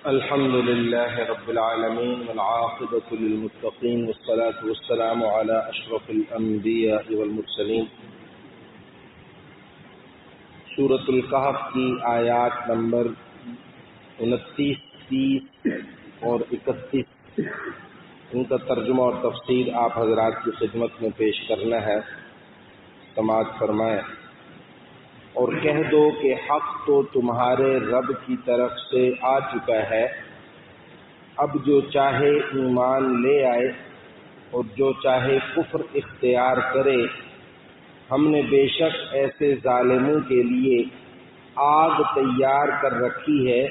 الحمد لله رب العالمين والعاقبة للمتقين والصلاة والسلام على أشرف الأنبياء والمرسلين۔ سورۃ الکہف کی آیات نمبر 29، 30 اور 31 ان کا ترجمہ اور تفسیر آپ حضرات کی خدمت میں پیش کرنا ہے۔ سماعت فرمائیں۔ اور کہہ دو کہ حق تو تمہارے رب کی طرف سے آ چکا ہے، اب جو چاہے ایمان لے آئے اور جو چاہے کفر اختیار کرے۔ ہم نے بے شک ایسے ظالموں کے لیے آگ تیار کر رکھی ہے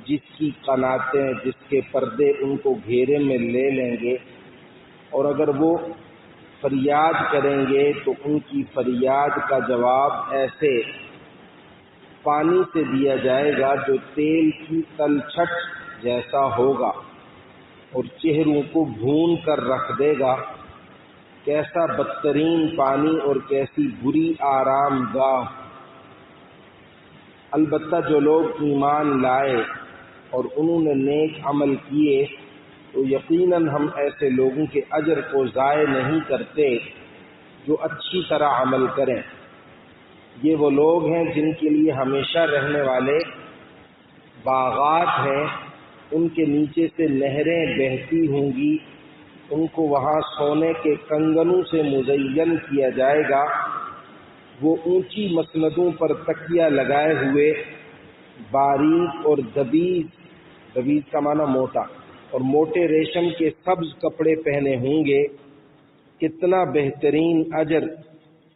جس کی قناتیں، جس کے پردے ان کو گھیرے میں لے لیں گے، اور اگر وہ فریاد کریں گے تو ان کی فریاد کا جواب ایسے پانی سے دیا جائے گا جو تیل کی تلچھٹ جیسا ہوگا اور چہروں کو بھون کر رکھ دے گا۔ کیسا بدترین پانی اور کیسی بری آرام گاہ۔ البتہ جو لوگ ایمان لائے اور انہوں نے نیک عمل کیے تو یقیناً ہم ایسے لوگوں کے اجر کو ضائع نہیں کرتے جو اچھی طرح عمل کریں۔ یہ وہ لوگ ہیں جن کے لیے ہمیشہ رہنے والے باغات ہیں، ان کے نیچے سے نہریں بہتی ہوں گی، ان کو وہاں سونے کے کنگنوں سے مزین کیا جائے گا۔ وہ اونچی مسندوں پر تکیہ لگائے ہوئے باریک اور دبیز کا معنی موٹا اور موٹے ریشم کے سبز کپڑے پہنے ہوں گے۔ کتنا بہترین اجر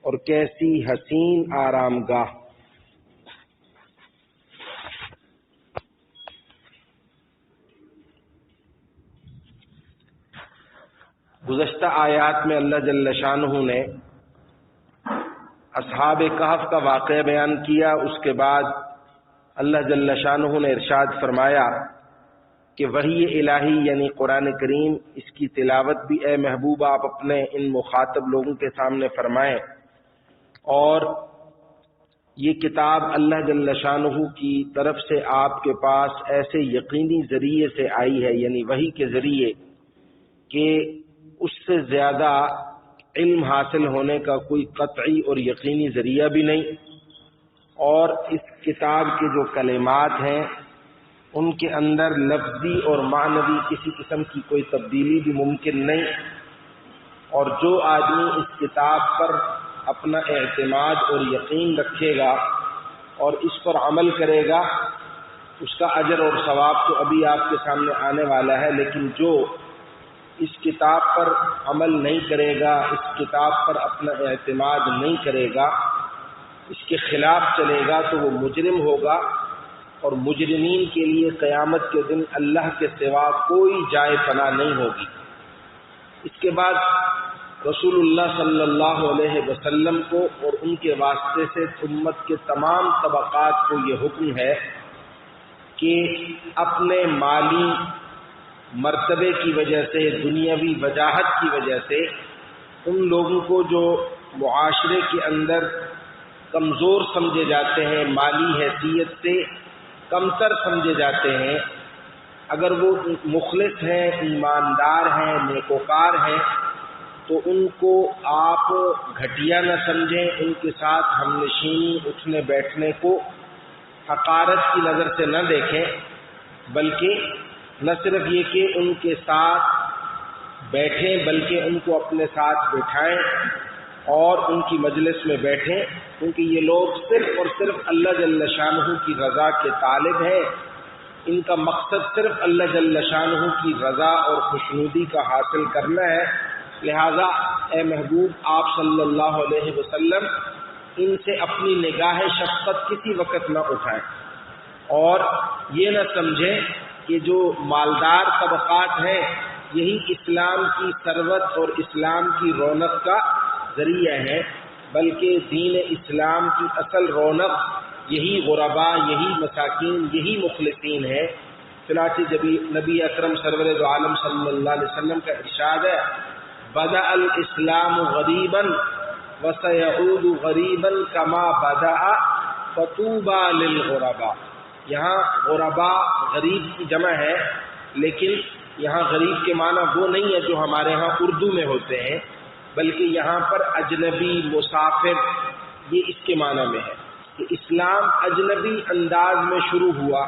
اور کیسی حسین آرام گاہ۔ گزشتہ آیات میں اللہ جل شانہ نے اصحاب کہف کا واقعہ بیان کیا۔ اس کے بعد اللہ جل شانہ نے ارشاد فرمایا کہ وحی الہی یعنی قرآن کریم، اس کی تلاوت بھی اے محبوب آپ اپنے ان مخاطب لوگوں کے سامنے فرمائیں، اور یہ کتاب اللہ جل شانہ کی طرف سے آپ کے پاس ایسے یقینی ذریعے سے آئی ہے، یعنی وحی کے ذریعے، کہ اس سے زیادہ علم حاصل ہونے کا کوئی قطعی اور یقینی ذریعہ بھی نہیں، اور اس کتاب کے جو کلمات ہیں ان کے اندر لفظی اور معنوی کسی قسم کی کوئی تبدیلی بھی ممکن نہیں، اور جو آدمی اس کتاب پر اپنا اعتماد اور یقین رکھے گا اور اس پر عمل کرے گا، اس کا اجر اور ثواب تو ابھی آپ کے سامنے آنے والا ہے۔ لیکن جو اس کتاب پر عمل نہیں کرے گا، اس کتاب پر اپنا اعتماد نہیں کرے گا، اس کے خلاف چلے گا، تو وہ مجرم ہوگا، اور مجرمین کے لیے قیامت کے دن اللہ کے سوا کوئی جائے پناہ نہیں ہوگی۔ اس کے بعد رسول اللہ صلی اللہ علیہ وسلم کو اور ان کے واسطے سے امت کے تمام طبقات کو یہ حکم ہے کہ اپنے مالی مرتبے کی وجہ سے، دنیاوی وجاہت کی وجہ سے ان لوگوں کو جو معاشرے کے اندر کمزور سمجھے جاتے ہیں، مالی حیثیت سے کمتر سمجھے جاتے ہیں، اگر وہ مخلص ہیں، ایماندار ہیں، نیکوکار ہیں، تو ان کو آپ گھٹیا نہ سمجھیں، ان کے ساتھ ہم نشینی، اٹھنے بیٹھنے کو حقارت کی نظر سے نہ دیکھیں، بلکہ نہ صرف یہ کہ ان کے ساتھ بیٹھیں بلکہ ان کو اپنے ساتھ بٹھائیں اور ان کی مجلس میں بیٹھیں، کیونکہ یہ لوگ صرف اور صرف اللہ جل شانہ کی رضا کے طالب ہیں۔ ان کا مقصد صرف اللہ جل شانہ کی رضا اور خوشنودی کا حاصل کرنا ہے۔ لہذا اے محبوب آپ صلی اللہ علیہ وسلم ان سے اپنی نگاہ شفقت کسی وقت نہ اٹھائیں، اور یہ نہ سمجھیں کہ جو مالدار طبقات ہیں یہی اسلام کی ثروت اور اسلام کی رونق کا ذریعہ ہے، بلکہ دین اسلام کی اصل رونق یہی غرباء، یہی مساکین، یہی مخلصین ہے۔ چنانچہ جب نبی اکرم سرور دو عالم صلی اللہ علیہ وسلم کا ارشاد ہے بدأ الاسلام غریبا وسيعود غریبا کما بدأ فطوبى للغرباء، یہاں غربا غریب کی جمع ہے، لیکن یہاں غریب کے معنی وہ نہیں ہے جو ہمارے ہاں اردو میں ہوتے ہیں، بلکہ یہاں پر اجنبی، مسافر، یہ اس کے معنی میں ہے کہ اسلام اجنبی انداز میں شروع ہوا.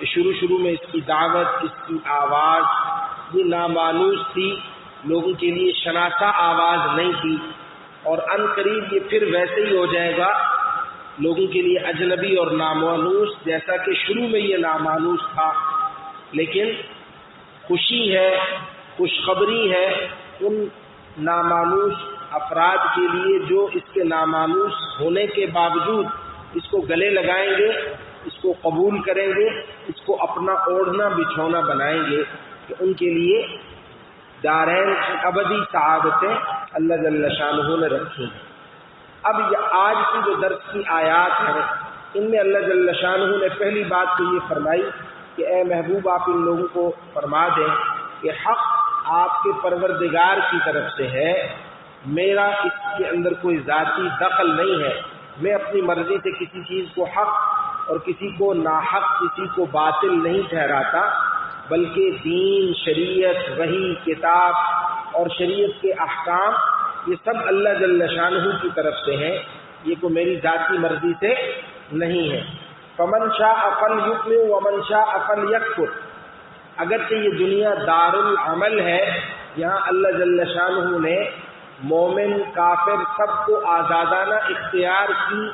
شروع میں اس کی دعوت، اس کی آواز یہ نامانوس تھی، لوگوں کے لیے شناسا آواز نہیں تھی، اور ان قریب یہ پھر ویسے ہی ہو جائے گا لوگوں کے لیے اجنبی اور نامانوس، جیسا کہ شروع میں یہ نامانوس تھا. لیکن خوشی ہے، خوشخبری ہے ان نامانوس افراد کے لیے جو اس کے نامانوس ہونے کے باوجود اس کو گلے لگائیں گے، اس کو قبول کریں گے، اس کو اپنا اوڑھنا بچھونا بنائیں گے، کہ ان کے لیے دارین کی ابدی سعادتیں اللہ جل شانہ نے رکھی ہیں. اب آج کی جو درس کی آیات ہیں ان میں اللہ جل شانہ نے پہلی بات تو یہ فرمائی کہ اے محبوب آپ ان لوگوں کو فرما دیں کہ حق آپ کے پروردگار کی طرف سے ہے، میرا اس کے اندر کوئی ذاتی دخل نہیں ہے. میں اپنی مرضی سے کسی چیز کو حق اور کسی کو ناحق، کسی کو باطل نہیں ٹھہراتا، بلکہ دین، شریعت، وحی، کتاب اور شریعت کے احکام یہ سب اللہ جل شانہ کی طرف سے ہیں، یہ کوئی میری ذاتی مرضی سے نہیں ہے. فمن شاء فلیؤمن ومن شاء فلیکفر. اگرچہ یہ دنیا دار العمل ہے، یہاں اللہ جل شانہ نے مومن، کافر سب کو آزادانہ اختیار کی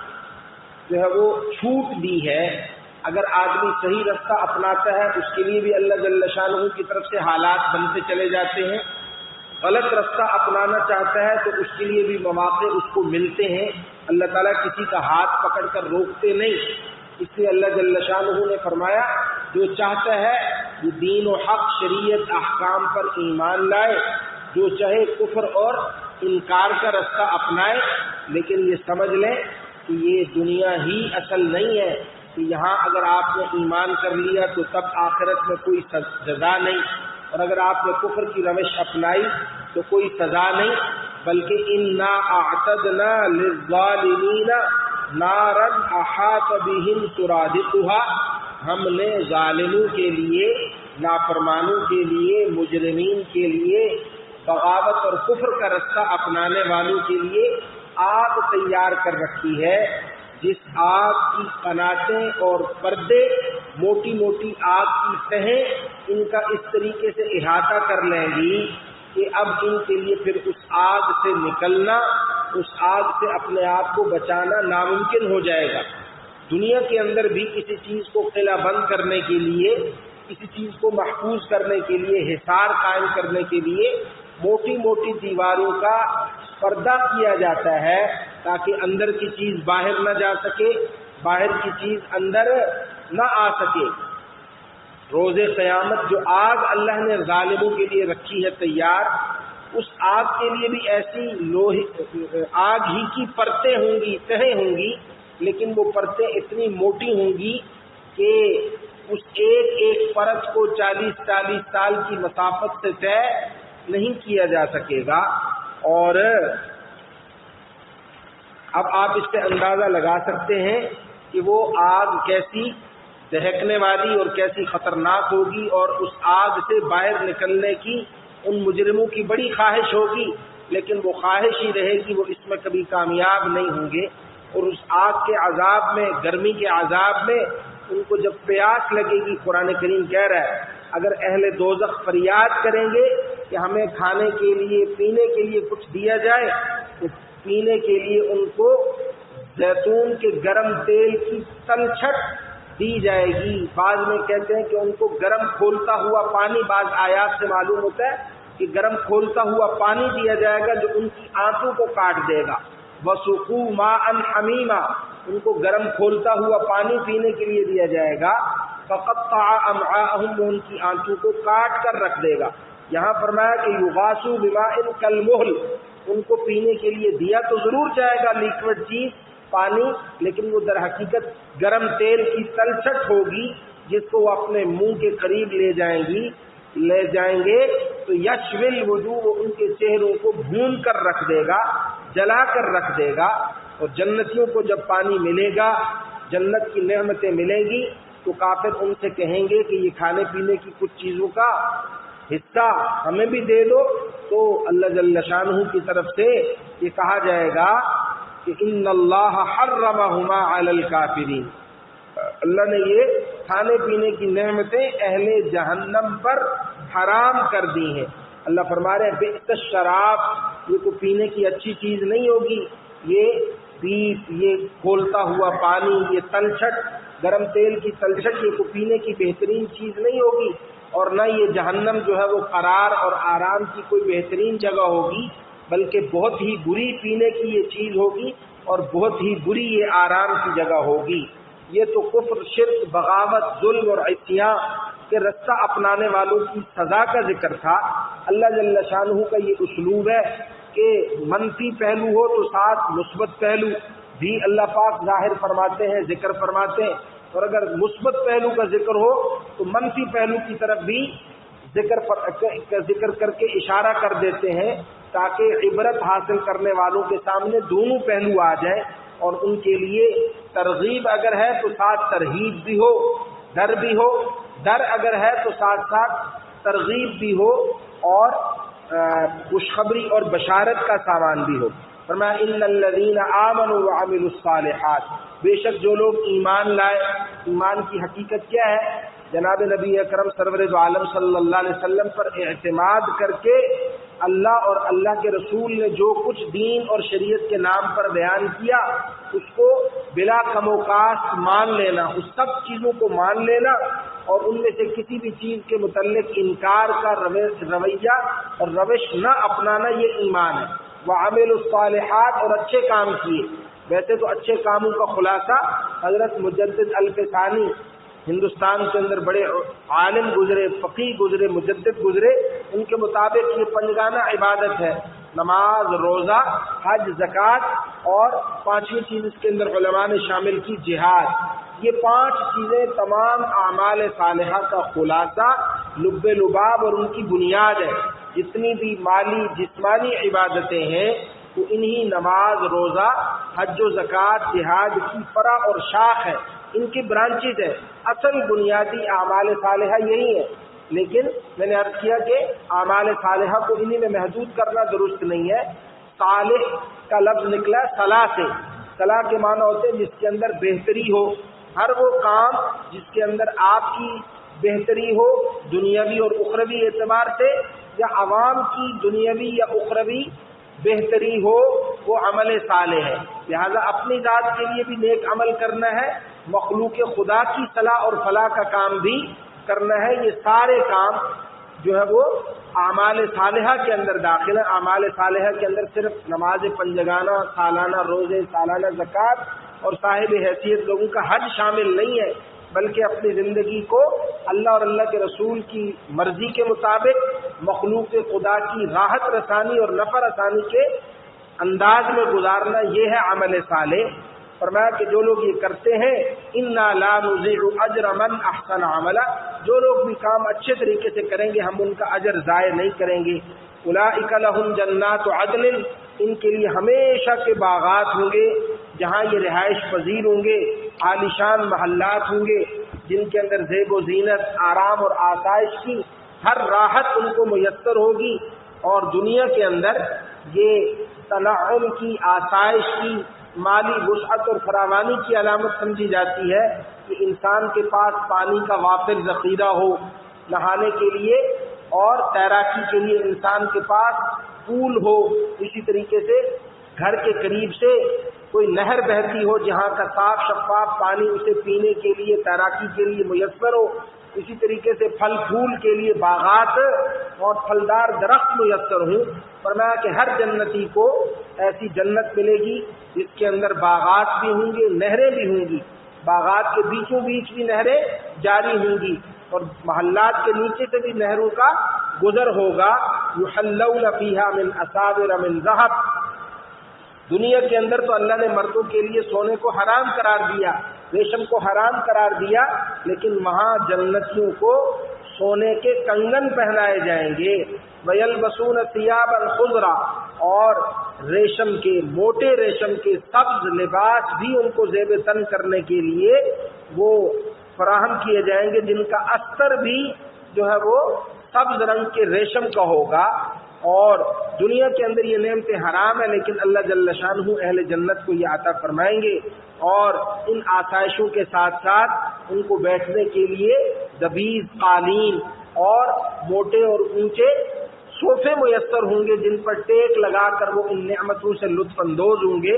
جو ہے وہ چھوٹ دی ہے. اگر آدمی صحیح رستہ اپناتا ہے اس کے لیے بھی اللہ جل شانہ کی طرف سے حالات بنتے چلے جاتے ہیں، غلط رستہ اپنانا چاہتا ہے تو اس کے لیے بھی مواقع اس کو ملتے ہیں. اللہ تعالیٰ کسی کا ہاتھ پکڑ کر روکتے نہیں. اس لیے اللہ جل شانہ نے فرمایا جو چاہتا ہے وہ دین و حق، شریعت، احکام پر ایمان لائے، جو چاہے کفر اور انکار کا رستہ اپنائے، لیکن یہ سمجھ لیں کہ یہ دنیا ہی اصل نہیں ہے کہ یہاں اگر آپ نے ایمان کر لیا تو تب آخرت میں کوئی جزا نہیں، اور اگر آپ نے کفر کی روش اپنائی تو کوئی سزا نہیں، بلکہ انا اعتدنا للظالمین نارا احاط بهم سرادقها. ہم نے ظالموں کے لیے، نافرمانوں کے لیے، مجرمین کے لیے، بغاوت اور کفر کا رستہ اپنانے والوں کے لیے آگ تیار کر رکھی ہے، جس آگ کی قناتیں اور پردے، موٹی موٹی آگ کی تہیں ان کا اس طریقے سے احاطہ کر لیں گی کہ اب ان کے لیے پھر اس آگ سے نکلنا، اس آگ سے اپنے آپ کو بچانا ناممکن ہو جائے گا. دنیا کے اندر بھی کسی چیز کو قلعہ بند کرنے کے لیے، کسی چیز کو محفوظ کرنے کے لیے، حصار قائم کرنے کے لیے موٹی موٹی دیواروں کا پردہ کیا جاتا ہے تاکہ اندر کی چیز باہر نہ جا سکے، باہر کی چیز اندر نہ آ سکے. روز قیامت جو آگ اللہ نے ظالموں کے لیے رکھی ہے تیار، اس آگ کے لیے بھی ایسی لوہے آگ ہی کی پرتیں ہوں گی، تہیں ہوں گی، لیکن وہ پرتیں اتنی موٹی ہوں گی کہ اس ایک ایک پرت کو 40 سال کی مسافت سے طے نہیں کیا جا سکے گا. اور اب آپ اس سے اندازہ لگا سکتے ہیں کہ وہ آگ کیسی دہکنے والی اور کیسی خطرناک ہوگی، اور اس آگ سے باہر نکلنے کی ان مجرموں کی بڑی خواہش ہوگی، لیکن وہ خواہش ہی رہے گی، وہ اس میں کبھی کامیاب نہیں ہوں گے. اور اس آگ کے عذاب میں، گرمی کے عذاب میں ان کو جب پیاس لگے گی، قرآن کریم کہہ رہا ہے اگر اہل دوزخ فریاد کریں گے کہ ہمیں کھانے کے لیے، پینے کے لیے کچھ دیا جائے، تو پینے کے لیے ان کو زیتون کے گرم تیل کی تلچھٹ دی جائے گی. بعض میں کہتے ہیں کہ ان کو گرم کھولتا ہوا پانی، بعض آیات سے معلوم ہوتا ہے کہ گرم کھولتا ہوا پانی دیا جائے گا جو ان کی آنتوں کو کاٹ دے گا. وَسُقُوا مَاءً حَمِيمًا، ان کو گرم کھولتا ہوا پانی پینے کے لیے دیا جائے گا. فَقَطَّعَ أَمْعَاءَهُمْ، وہ ان کی آنتوں کو کاٹ کر رکھ دے گا. یہاں فرمایا کہ یُغَاسُوا بِمَاءٍ كَالْمُهْلِ، ان کو پینے کے لیے دیا تو ضرور جائے گا لیکوڈ چیز، پانی، لیکن وہ در حقیقت گرم تیل کی تلچھٹ ہوگی جس کو وہ اپنے منہ کے قریب لے جائیں گے تو یشوی الوجوہ، وہ ان کے چہروں کو بھون کر رکھ دے گا، جلا کر رکھ دے گا. اور جنتیوں کو جب پانی ملے گا، جنت کی نعمتیں ملیں گی، تو کافر ان سے کہیں گے کہ یہ کھانے پینے کی کچھ چیزوں کا حصہ ہمیں بھی دے دو، تو اللہ جل شانہ کی طرف سے یہ کہا جائے گا کہ ان اللہ حرمہما علی الکافرین، اللہ نے یہ کھانے پینے کی نعمتیں اہل جہنم پر حرام کر دی ہیں۔ اللہ فرما رہے ہیں بئس الشراب، یہ کوئی پینے کی اچھی چیز نہیں ہوگی، یہ بیف، یہ کھولتا ہوا پانی، یہ تلچھٹ، گرم تیل کی تلچھٹ، یہ کوئی پینے کی بہترین چیز نہیں ہوگی، اور نہ یہ جہنم جو ہے وہ قرار اور آرام کی کوئی بہترین جگہ ہوگی، بلکہ بہت ہی بری پینے کی یہ چیز ہوگی اور بہت ہی بری یہ آرام کی جگہ ہوگی۔ یہ تو کفر، شرک، بغاوت، ظلم اور عصیاں کے رستہ اپنانے والوں کی سزا کا ذکر تھا۔ اللہ جل شانہ کا یہ اسلوب ہے کہ منفی پہلو ہو تو ساتھ مثبت پہلو بھی اللہ پاک ظاہر فرماتے ہیں، ذکر فرماتے ہیں، اور اگر مثبت پہلو کا ذکر ہو تو منفی پہلو کی طرف بھی ذکر کر کے اشارہ کر دیتے ہیں، تاکہ عبرت حاصل کرنے والوں کے سامنے دونوں پہلو آ جائیں اور ان کے لیے ترغیب اگر ہے تو ساتھ ترہیب بھی ہو، ڈر بھی ہو، ڈر اگر ہے تو ساتھ ساتھ ترغیب بھی ہو، اور خوشخبری اور بشارت کا سامان بھی ہو۔ فرمایا ان الذین آمنوا وعملوا الصالحات، بے شک جو لوگ ایمان لائے، ایمان کی حقیقت کیا ہے؟ جناب نبی اکرم سرور دو عالم صلی اللہ علیہ وسلم پر اعتماد کر کے اللہ اور اللہ کے رسول نے جو کچھ دین اور شریعت کے نام پر بیان کیا اس کو بلا کم و کاست مان لینا، اس سب چیزوں کو مان لینا، اور ان میں سے کسی بھی چیز کے متعلق انکار کا رویہ اور روش نہ اپنانا، یہ ایمان ہے۔ وعملوا الصالحات، اور اچھے کام کیے۔ ویسے تو اچھے کاموں کا خلاصہ حضرت مجدد الفسانی ہندوستان کے اندر بڑے عالم گزرے، فقیہ گزرے، مجدد گزرے، ان کے مطابق یہ پنجگانہ عبادت ہے، نماز، روزہ، حج، زکوٰۃ، اور پانچویں چیز اس کے اندر علماء نے شامل کی جہاد۔ یہ پانچ چیزیں تمام اعمال صالحہ کا خلاصہ، لب لباب اور ان کی بنیاد ہے۔ جتنی بھی مالی جسمانی عبادتیں ہیں وہ انہی نماز، روزہ، حج و زکوٰۃ، جہاد کی فرع اور شاخ ہے، ان کی برانچز ہے۔ اصل بنیادی اعمال صالحہ یہی ہے، لیکن میں نے عرض کیا کہ اعمال صالحہ کو انہی میں محدود کرنا درست نہیں ہے۔ صالح کا لفظ نکلا صلاح سے، صلاح کے معنی ہوتے ہیں جس کے اندر بہتری ہو، ہر وہ کام جس کے اندر آپ کی بہتری ہو دنیاوی اور اخروی اعتبار سے، یا عوام کی دنیاوی یا اخروی بہتری ہو، وہ عمل صالح ہے۔ لہذا اپنی ذات کے لیے بھی نیک عمل کرنا ہے، مخلوق خدا کی صلاح اور فلاح کا کام بھی کرنا ہے۔ یہ سارے کام جو ہے وہ اعمال صالحہ کے اندر داخل ہے۔ اعمال صالحہ کے اندر صرف نماز پنجگانہ، سالانہ روزے، سالانہ زکوٰۃ اور صاحب حیثیت لوگوں کا حج شامل نہیں ہے، بلکہ اپنی زندگی کو اللہ اور اللہ کے رسول کی مرضی کے مطابق مخلوق خدا کی راحت رسانی اور نفع رسانی کے انداز میں گزارنا، یہ ہے عمل صالح۔ فرمایا کہ جو لوگ یہ کرتے ہیں انا لا نضيع اجر من احسن عملا، جو لوگ بھی کام اچھے طریقے سے کریں گے ہم ان کا اجر ضائع نہیں کریں گے۔ اولئک لهم جنات عدن، ان کے لیے ہمیشہ کے باغات ہوں گے جہاں یہ رہائش پذیر ہوں گے، عالیشان محلات ہوں گے جن کے اندر زیب و زینت، آرام اور آسائش کی ہر راحت ان کو میسر ہوگی۔ اور دنیا کے اندر یہ تنعم کی، آسائش کی، مالی وسعت اور فراوانی کی علامت سمجھی جاتی ہے کہ انسان کے پاس پانی کا وافر ذخیرہ ہو نہانے کے لیے، اور تیراکی کے لیے انسان کے پاس پول ہو، اسی طریقے سے گھر کے قریب سے کوئی نہر بہتی ہو جہاں کا صاف شفاف پانی اسے پینے کے لیے، تیراکی کے لیے میسر ہو، اسی طریقے سے پھل پھول کے لیے باغات اور پھلدار درخت میسر ہوں۔ فرمایا کہ ہر جنتی کو ایسی جنت ملے گی جس کے اندر باغات بھی ہوں گے، نہریں بھی ہوں گی، باغات کے بیچوں بیچ بھی نہریں جاری ہوں گی، اور محلات کے نیچے سے بھی نہروں کا گزر ہوگا۔ یحلون فیہا من اساور من ذہب، دنیا کے اندر تو اللہ نے مردوں کے لیے سونے کو حرام قرار دیا، ریشم کو حرام قرار دیا، لیکن وہاں جنتیوں کو سونے کے کنگن پہنائے جائیں گے۔ وَيَلْبَسُونَ ثِيَابًا خُضْرًا، اور ریشم کے، موٹے ریشم کے سبز لباس بھی ان کو زیب تن کرنے کے لیے وہ فراہم کیے جائیں گے جن کا استر بھی جو ہے وہ سبز رنگ کے ریشم کا ہوگا. اور دنیا کے اندر یہ نعمتیں حرام ہیں، لیکن اللہ جل شانہ اہل جنت کو یہ عطا فرمائیں گے. اور ان آسائشوں کے ساتھ ساتھ ان کو بیٹھنے کے لیے زبیز قالین اور موٹے اور اونچے صوفے میسر ہوں گے جن پر ٹیک لگا کر وہ ان نعمتوں سے لطف اندوز ہوں گے.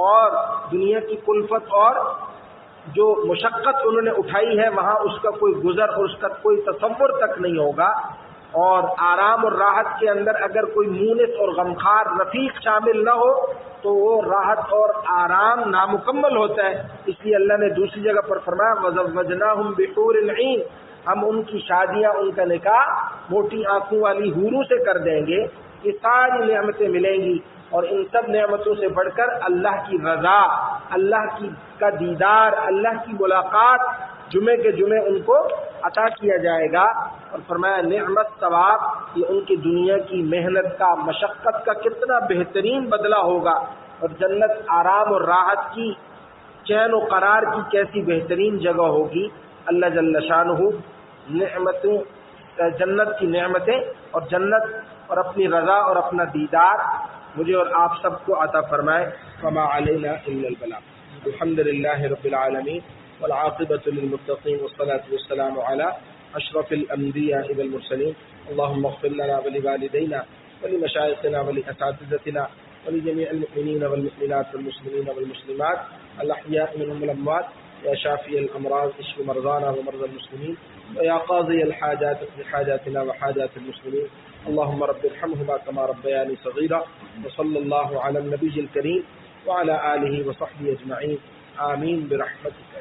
اور دنیا کی کلفت اور جو مشقت انہوں نے اٹھائی ہے وہاں اس کا کوئی گزر اور اس کا کوئی تصور تک نہیں ہوگا. اور آرام اور راحت کے اندر اگر کوئی مونس اور غمخوار رفیق شامل نہ ہو تو وہ راحت اور آرام نامکمل ہوتا ہے. اس لیے اللہ نے دوسری جگہ پر فرمایا وَزَوَّجْنَاهُمْ بِحُورٍ عِينٍ، ہم ان کی شادیاں، ان کا نکاح موٹی آنکھوں والی حوروں سے کر دیں گے. یہ ساری نعمتیں ملیں گی اور ان سب نعمتوں سے بڑھ کر اللہ کی رضا، اللہ کا دیدار، اللہ کی ملاقات جمعے کے جمعے ان کو عطا کیا جائے گا. اور فرمایا نعمت ثواب، یہ ان کی دنیا کی محنت کا، مشقت کا کتنا بہترین بدلہ ہوگا. اور جنت آرام اور راحت کی، چین و قرار کی کیسی بہترین جگہ ہوگی. اللہ جل شانہ نعمتوں، جنت کی نعمتیں اور جنت اور اپنی رضا اور اپنا دیدار مجھے اور آپ سب کو عطا فرمائے. وما علینا الا البلاغ. الحمد للہ رب العالمین والعاقبۃ للمتقین والصلاة والسلام علی اشرف الانبیاء والمرسلین. اللهم اغفر لنا ولوالدینا ولمشائخنا ولاساتذتنا ولجميع المؤمنين والمؤمنات والمسلمين والمسلمات الاحياء منهم والاموات. يا شافي الامراض اشف مرضانا ومرضى المسلمين ويا قاضي الحاجات اقض حاجاتنا وحاجات المسلمين. اللهم رب ارحمهما كما ربياني صغيرا. وصلى الله على النبي الكريم وعلى آله وصحبه أجمعين. آمين برحمتك